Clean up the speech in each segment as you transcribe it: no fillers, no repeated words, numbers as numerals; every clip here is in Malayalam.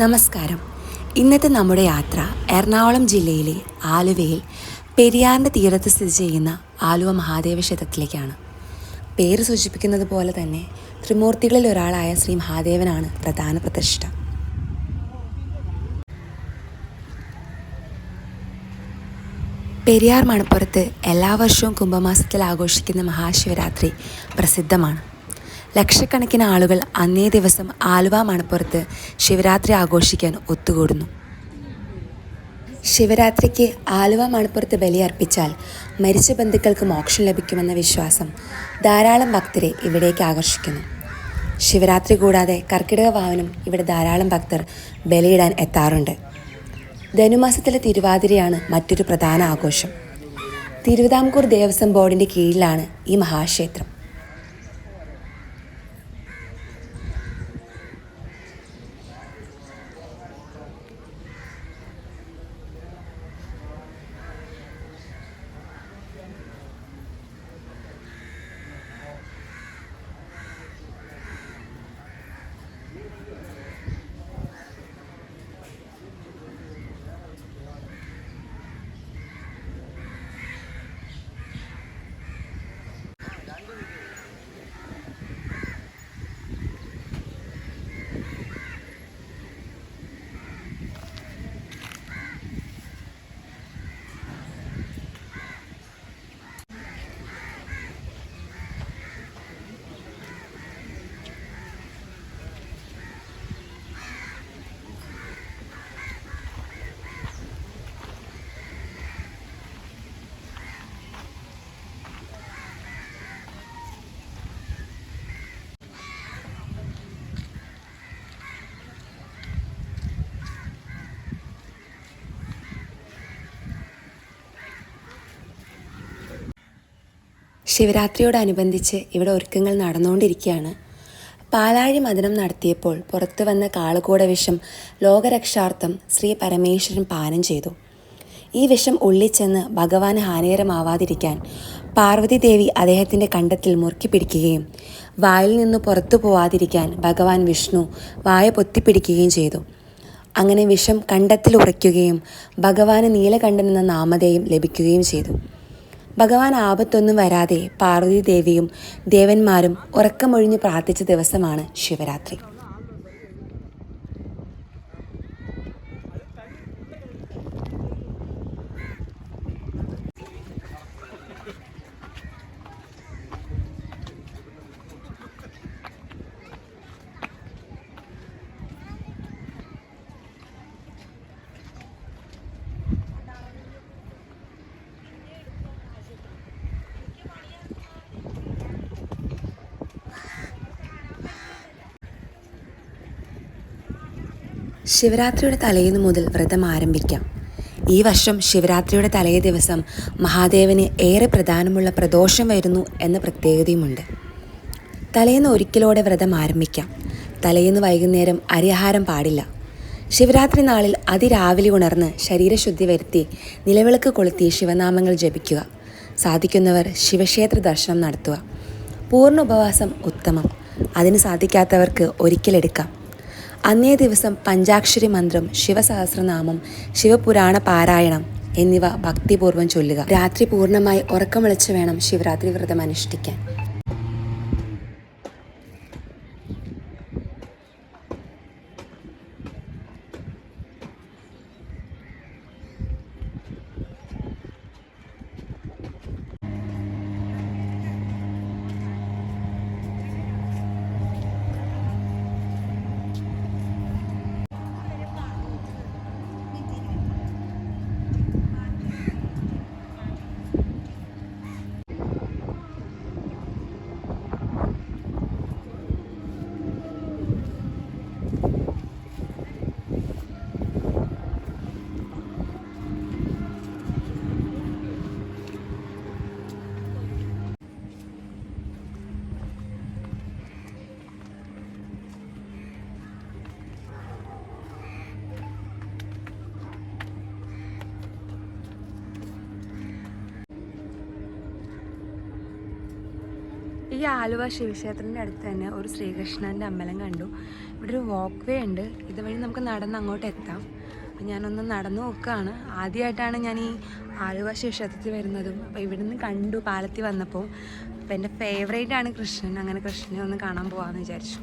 നമസ്കാരം. ഇന്നത്തെ നമ്മുടെ യാത്ര എറണാകുളം ജില്ലയിലെ ആലുവയിൽ പെരിയാറിൻ്റെ തീരത്ത് സ്ഥിതി ചെയ്യുന്ന ആലുവ മഹാദേവ ക്ഷേത്രത്തിലേക്കാണ്. പേര് സൂചിപ്പിക്കുന്നത് പോലെ തന്നെ ത്രിമൂർത്തികളിൽ ഒരാളായ ശ്രീ മഹാദേവനാണ് പ്രധാന പ്രതിഷ്ഠ. പെരിയാർ മണപ്പുറത്ത് എല്ലാ വർഷവും കുംഭമാസത്തിൽ ആഘോഷിക്കുന്ന മഹാശിവരാത്രി പ്രസിദ്ധമാണ്. ലക്ഷക്കണക്കിന് ആളുകൾ അന്നേ ദിവസം ആലുവ മണപ്പുറത്ത് ശിവരാത്രി ആഘോഷിക്കാൻ ഒത്തുകൂടുന്നു. ശിവരാത്രിക്ക് ആലുവ മണപ്പുറത്ത് ബലിയർപ്പിച്ചാൽ മരിച്ച ബന്ധുക്കൾക്ക് മോക്ഷം ലഭിക്കുമെന്ന വിശ്വാസം ധാരാളം ഭക്തരെ ഇവിടേക്ക് ആകർഷിക്കുന്നു. ശിവരാത്രി കൂടാതെ കർക്കിടക വാവിനും ഇവിടെ ധാരാളം ഭക്തർ ബലിയിടാൻ എത്താറുണ്ട്. ധനുമാസത്തിലെ തിരുവാതിരയാണ് മറ്റൊരു പ്രധാന ആഘോഷം. തിരുവിതാംകൂർ ദേവസ്വം ബോർഡിൻ്റെ കീഴിലാണ് ഈ മഹാക്ഷേത്രം. ശിവരാത്രിയോടനുബന്ധിച്ച് ഇവിടെ ഒരുക്കങ്ങൾ നടന്നുകൊണ്ടിരിക്കുകയാണ്. പാലാഴി മഥനം നടത്തിയപ്പോൾ പുറത്തു വന്ന കാളകൂട വിഷം ലോകരക്ഷാർത്ഥം ശ്രീ പരമേശ്വരൻ പാനം ചെയ്തു. ഈ വിഷം ഉള്ളിച്ചെന്ന് ഭഗവാന് ഹാനികരമാവാതിരിക്കാൻ പാർവതി ദേവി അദ്ദേഹത്തിൻ്റെ കണ്ടത്തിൽ മുറുക്കി പിടിക്കുകയും വായിൽ നിന്ന് പുറത്തു പോവാതിരിക്കാൻ ഭഗവാൻ വിഷ്ണു വായ പൊത്തിപ്പിടിക്കുകയും ചെയ്തു. അങ്ങനെ വിഷം കണ്ടത്തിൽ ഉറയ്ക്കുകയും ഭഗവാന് നീലകണ്ഠൻ എന്ന നാമധേയം ലഭിക്കുകയും ചെയ്തു. ഭഗവാൻ ആപത്തൊന്നും വരാതെ പാർവതി ദേവിയും ദേവന്മാരും ഉറക്കമൊഴിഞ്ഞ് പ്രാർത്ഥിച്ച ദിവസമാണ് ശിവരാത്രി. ശിവരാത്രിയുടെ തലേന്ന് മുതൽ വ്രതം ആരംഭിക്കാം. ഈ വർഷം ശിവരാത്രിയുടെ തലേ ദിവസം മഹാദേവന് ഏറെ പ്രധാനമുള്ള പ്രദോഷം വരുന്നു എന്ന പ്രത്യേകതയുമുണ്ട്. തലേന്ന് ഒരിക്കലോടെ വ്രതം ആരംഭിക്കാം. തലേന്ന് വൈകുന്നേരം അരിയാഹാരം പാടില്ല. ശിവരാത്രി നാളിൽ അതിരാവിലെ ഉണർന്ന് ശരീരശുദ്ധി വരുത്തി നിലവിളക്ക് കൊളുത്തി ശിവനാമങ്ങൾ ജപിക്കുക. സാധിക്കുന്നവർ ശിവക്ഷേത്ര ദർശനം നടത്തുക. പൂർണ്ണ ഉപവാസം ഉത്തമം. അതിന് സാധിക്കാത്തവർക്ക് ഒരിക്കലെടുക്കാം. അന്നേ ദിവസം പഞ്ചാക്ഷരി മന്ത്രം, ശിവസഹസ്രനാമം, ശിവപുരാണ പാരായണം എന്നിവ ഭക്തിപൂർവ്വം ചൊല്ലുക. രാത്രി പൂർണ്ണമായി ഉറക്കമിളച്ച് വേണം ശിവരാത്രി വ്രതം അനുഷ്ഠിക്കാൻ. ഈ ആലുവ ശിവക്ഷേത്രത്തിൻ്റെ അടുത്ത് തന്നെ ഒരു ശ്രീകൃഷ്ണൻ്റെ അമ്പലം കണ്ടു. ഇവിടെ ഒരു വാക്ക് വേ ഉണ്ട്, ഇതുവഴി നമുക്ക് നടന്ന് അങ്ങോട്ട് എത്താം. അപ്പം ഞാനൊന്ന് നടന്നു നോക്കുകയാണ്. ആദ്യമായിട്ടാണ് ഞാൻ ഈ ആലുവ ശിവക്ഷേത്രത്തിൽ വരുന്നതും. അപ്പോൾ ഇവിടുന്ന് കണ്ടു പാലത്തിൽ വന്നപ്പോൾ. അപ്പോൾ എൻ്റെ ഫേവറേറ്റാണ് കൃഷ്ണൻ. അങ്ങനെ കൃഷ്ണനെ ഒന്ന് കാണാൻ പോകാമെന്ന് വിചാരിച്ചു.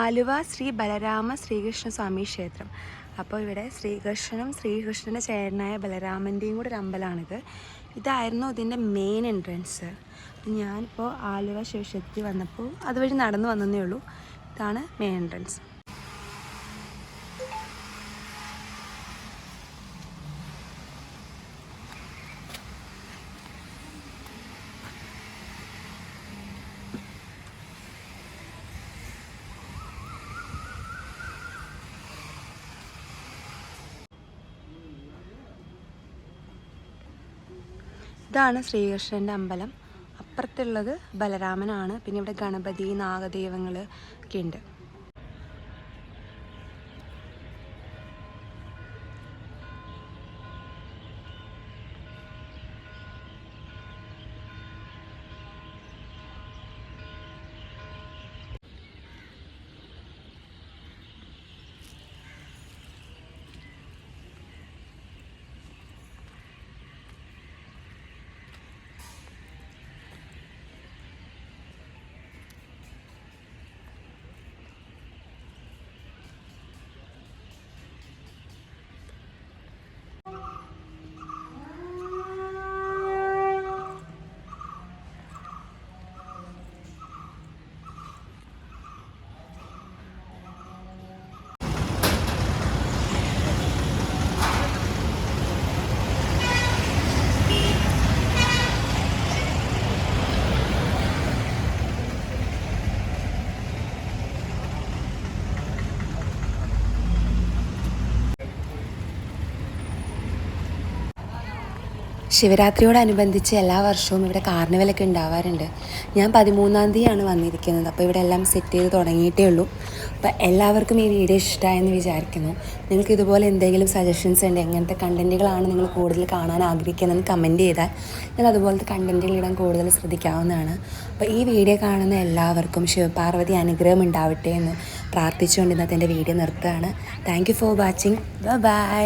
ആലുവ ശ്രീ ബലരാമ ശ്രീകൃഷ്ണ സ്വാമി ക്ഷേത്രം. അപ്പോൾ ഇവിടെ ശ്രീകൃഷ്ണൻ്റെ ചേട്ടനായ ബലരാമൻ്റെയും കൂടെ ഒരു അമ്പലമാണിത്. ഇതായിരുന്നു ഇതിൻ്റെ മെയിൻ എൻട്രൻസ്. ഞാനിപ്പോൾ ആലുവ ശിവക്ഷേത്രത്തിൽ വന്നപ്പോൾ അതുവഴി നടന്നു വന്നതേ ഉള്ളൂ. ഇതാണ് മെയിൻ എൻട്രൻസ്. ഇതാണ് ശ്രീകൃഷ്ണൻ്റെ അമ്പലം. അപ്പുറത്തുള്ളത് ബലരാമനാണ്. പിന്നെ ഇവിടെ ഗണപതി, നാഗദൈവങ്ങൾ ഒക്കെ ഉണ്ട്. ശിവരാത്രിയോടനുബന്ധിച്ച് എല്ലാ വർഷവും ഇവിടെ കാർണിവലൊക്കെ ഉണ്ടാവാറുണ്ട്. ഞാൻ 13-ാം തീയതിയാണ് വന്നിരിക്കുന്നത്. അപ്പോൾ ഇവിടെ എല്ലാം സെറ്റ് ചെയ്ത് തുടങ്ങിയിട്ടേ ഉള്ളൂ. അപ്പോൾ എല്ലാവർക്കും ഈ വീഡിയോ ഇഷ്ടമായെന്ന് വിചാരിക്കുന്നു. നിങ്ങൾക്ക് ഇതുപോലെ എന്തെങ്കിലും സജഷൻസ് ഉണ്ട്, എങ്ങനത്തെ കണ്ടൻറ്റുകളാണ് നിങ്ങൾ കൂടുതൽ കാണാൻ ആഗ്രഹിക്കുന്നതെന്ന് കമൻറ്റ് ചെയ്താൽ ഞാൻ അതുപോലത്തെ കണ്ടൻറ്റുകൾ ഇടാൻ കൂടുതൽ ശ്രദ്ധിക്കാവുന്നതാണ്. അപ്പോൾ ഈ വീഡിയോ കാണുന്ന എല്ലാവർക്കും ശിവപാർവതി അനുഗ്രഹം ഉണ്ടാവട്ടെ എന്ന് പ്രാർത്ഥിച്ചുകൊണ്ട് ഇന്നത്തെ എൻ്റെ വീഡിയോ നിർത്തുകയാണ്. Thank you for watching. By.